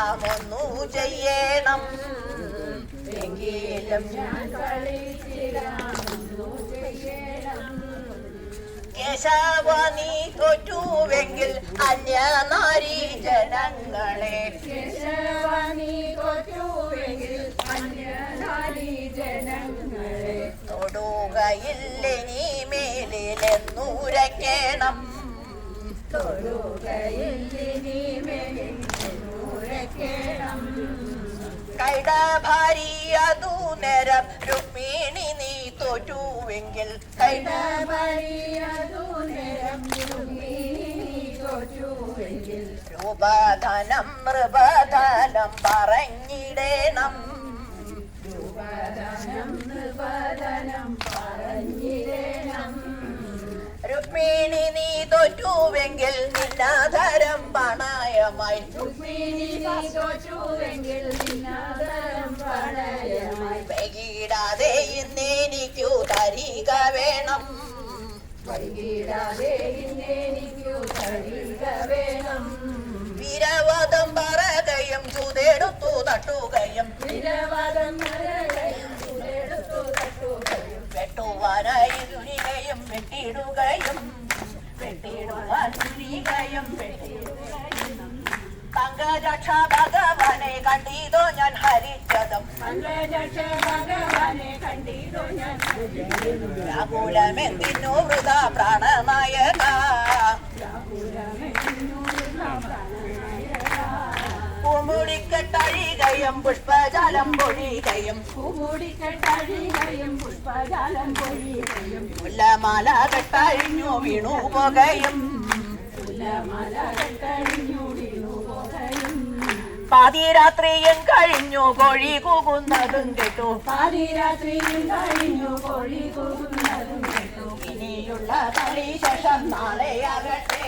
നാം ഒന്നു ചെയ്യണം എങ്കിലും കേശവ നീ തോറ്റുവെങ്കിൽ അന്യനാരീ ജനങ്ങളെ തൊടുകയില്ലേ നീ മേലിലെന്നുരയ്ക്കണം കൈടഭാരി അതു നേരം രുക്മിണി നീ തോറ്റുവെങ്കിൽ രൂപധനം നൃപധനം പറഞ്ഞിടേണം രുക്മിണി നീ തോറ്റുവെങ്കിൽ നിന്നാധരം പണയമായി വൈകിടാതെ ഇന്നെനിക്കു തരിക വേണം വീരവാദം പറകയും ചൂതെടുത്തു തട്ടുകയും വെട്ടുവാനായി തുനികയും വെട്ടിടുകയും പങ്കജക്ഷ ഭഗവാനെ കണ്ടിതോ ഞാൻ ഹരിച്ചതും വ്യാകുലമെന്തിനു വൃത പ്രാണനായക പൂമുടിക്കെട്ടഴികയും പുഷ്പജാലം പൊഴികയും മുല്ലമാല കെട്ടഴിഞ്ഞു വീണു പോകുകയും പാതിരാത്രിയും കഴിഞ്ഞു കോഴി കൂകുന്നതും കേട്ടു ഇനിയുള്ള കളിശേഷം നാളെയാകട്ടെ